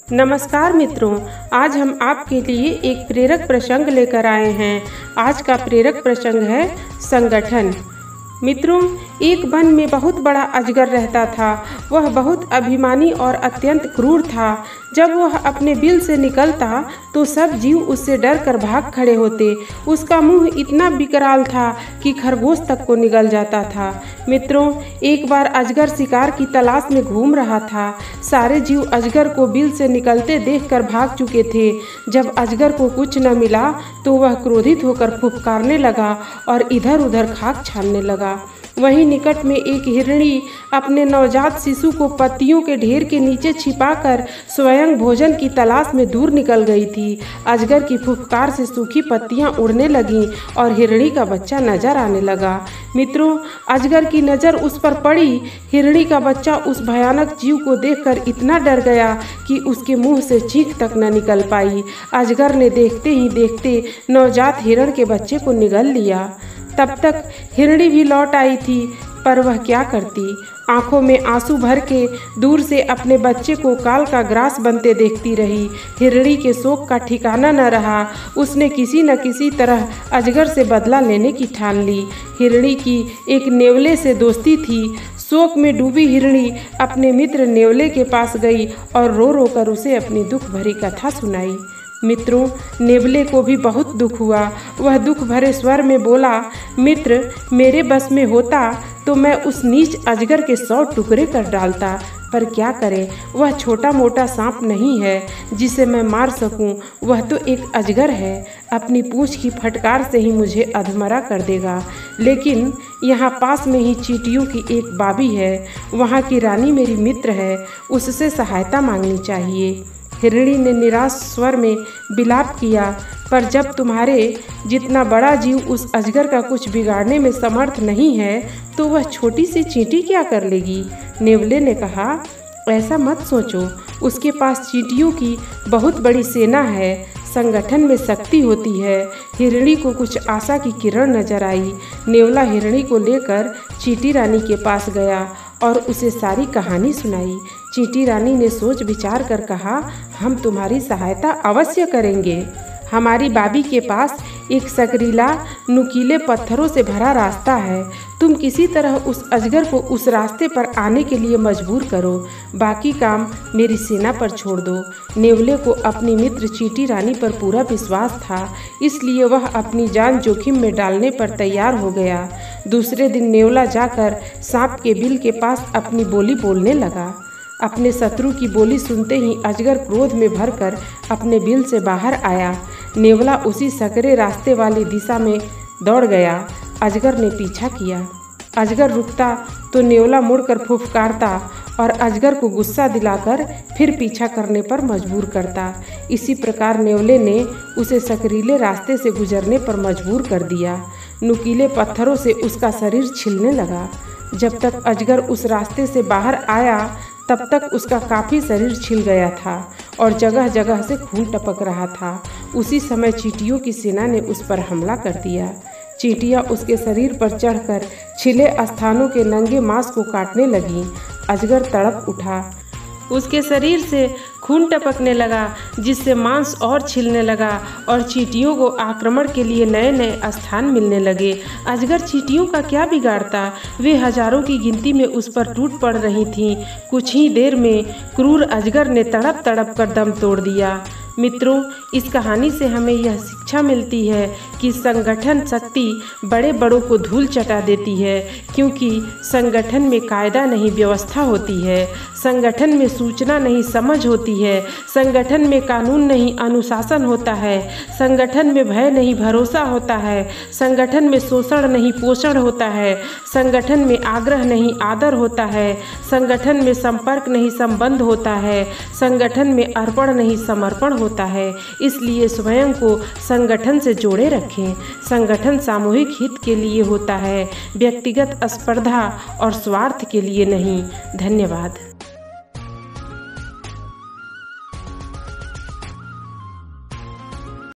नमस्कार मित्रों, आज हम आपके लिए एक प्रेरक प्रसंग लेकर आए हैं। आज का प्रेरक प्रसंग है संगठन। मित्रों, एक वन में बहुत बड़ा अजगर रहता था। वह बहुत अभिमानी और अत्यंत क्रूर था। जब वह अपने बिल से निकलता तो सब जीव उससे डर कर भाग खड़े होते। उसका मुंह इतना विकराल था कि खरगोश तक को निगल जाता था। मित्रों, एक बार अजगर शिकार की तलाश में घूम रहा था। सारे जीव अजगर को बिल से निकलते देखकर भाग चुके थे। जब अजगर को कुछ न मिला तो वह क्रोधित होकर फुफकारने लगा और इधर उधर खाक छानने लगा। वहीं निकट में एक हिरणी अपने नवजात शिशु को पत्तियों के ढेर के नीचे छिपाकर स्वयं भोजन की तलाश में दूर निकल गई थी। अजगर की फुफकार से सूखी पत्तियां उड़ने लगीं और हिरणी का बच्चा नजर आने लगा। मित्रों, अजगर की नज़र उस पर पड़ी। हिरणी का बच्चा उस भयानक जीव को देखकर इतना डर गया कि उसके मुंह से चीख तक न निकल पाई। अजगर ने देखते ही देखते नवजात हिरण के बच्चे को निगल लिया। तब तक हिरणी भी लौट आई थी, पर वह क्या करती। आंखों में आंसू भर के दूर से अपने बच्चे को काल का ग्रास बनते देखती रही। हिरणी के शोक का ठिकाना न रहा। उसने किसी न किसी तरह अजगर से बदला लेने की ठान ली। हिरणी की एक नेवले से दोस्ती थी। शोक में डूबी हिरणी अपने मित्र नेवले के पास गई और रो रो कर उसे अपनी दुख भरी कथा सुनाई। मित्रों, नेवले को भी बहुत दुख हुआ। वह दुख भरे स्वर में बोला, मित्र, मेरे बस में होता तो मैं उस नीच अजगर के 100 टुकड़े कर डालता, पर क्या करें, वह छोटा मोटा सांप नहीं है जिसे मैं मार सकूं। वह तो एक अजगर है, अपनी पूंछ की फटकार से ही मुझे अधमरा कर देगा। लेकिन यहाँ पास में ही चींटियों की एक बाबी है, वहाँ की रानी मेरी मित्र है, उससे सहायता मांगनी चाहिए। हिरणी ने निराश स्वर में विलाप किया, पर जब तुम्हारे जितना बड़ा जीव उस अजगर का कुछ बिगाड़ने में समर्थ नहीं है तो वह छोटी सी चींटी क्या कर लेगी। नेवले ने कहा, ऐसा मत सोचो, उसके पास चींटियों की बहुत बड़ी सेना है, संगठन में शक्ति होती है। हिरणी को कुछ आशा की किरण नजर आई। नेवला हिरणी को लेकर चींटी रानी के पास गया और उसे सारी कहानी सुनाई। चींटी रानी ने सोच विचार कर कहा, हम तुम्हारी सहायता अवश्य करेंगे। हमारी बाबी के पास एक सकरीला नुकीले पत्थरों से भरा रास्ता है। तुम किसी तरह उस अजगर को उस रास्ते पर आने के लिए मजबूर करो, बाकी काम मेरी सेना पर छोड़ दो। नेवले को अपनी मित्र चींटी रानी पर पूरा विश्वास था, इसलिए वह अपनी जान जोखिम में डालने पर तैयार हो गया। दूसरे दिन नेवला जाकर सांप के बिल के पास अपनी बोली बोलने लगा। अपने शत्रु की बोली सुनते ही अजगर क्रोध में भरकर अपने बिल से बाहर आया। नेवला उसी सकरे रास्ते वाली दिशा में दौड़ गया। अजगर ने पीछा किया। अजगर रुकता तो नेवला मुड़कर फुफकारता और अजगर को गुस्सा दिलाकर फिर पीछा करने पर मजबूर करता। इसी प्रकार नेवले ने उसे सकरीले रास्ते से गुजरने पर मजबूर कर दिया। नुकीले पत्थरों से उसका शरीर छिलने लगा। जब तक अजगर उस रास्ते से बाहर आया तब तक उसका काफ़ी शरीर छिल गया था और जगह जगह से खून टपक रहा था। उसी समय चींटियों की सेना ने उस पर हमला कर दिया। चींटियां उसके शरीर पर चढ़कर छिले स्थानों के नंगे मांस को काटने लगीं। अजगर तड़प उठा। उसके शरीर से खून टपकने लगा, जिससे मांस और छिलने लगा और चींटियों को आक्रमण के लिए नए नए स्थान मिलने लगे। अजगर चींटियों का क्या बिगाड़ता, वे हजारों की गिनती में उस पर टूट पड़ रही थीं। कुछ ही देर में क्रूर अजगर ने तड़प तड़प कर दम तोड़ दिया। मित्रों, इस कहानी से हमें यह शिक्षा मिलती है कि संगठन शक्ति बड़े बड़ों को धूल चटा देती है, क्योंकि संगठन में कायदा नहीं व्यवस्था होती है, संगठन में सूचना नहीं समझ होती है, संगठन में कानून नहीं अनुशासन होता है, संगठन में भय नहीं भरोसा होता है, संगठन में शोषण नहीं पोषण होता है, संगठन में आग्रह नहीं आदर होता है, संगठन में संपर्क नहीं संबंध होता है, संगठन में अर्पण नहीं समर्पण होता है। इसलिए स्वयं को संगठन से जोड़े रखें। संगठन सामूहिक हित के लिए होता है, व्यक्तिगत स्पर्धा और स्वार्थ के लिए नहीं। धन्यवाद।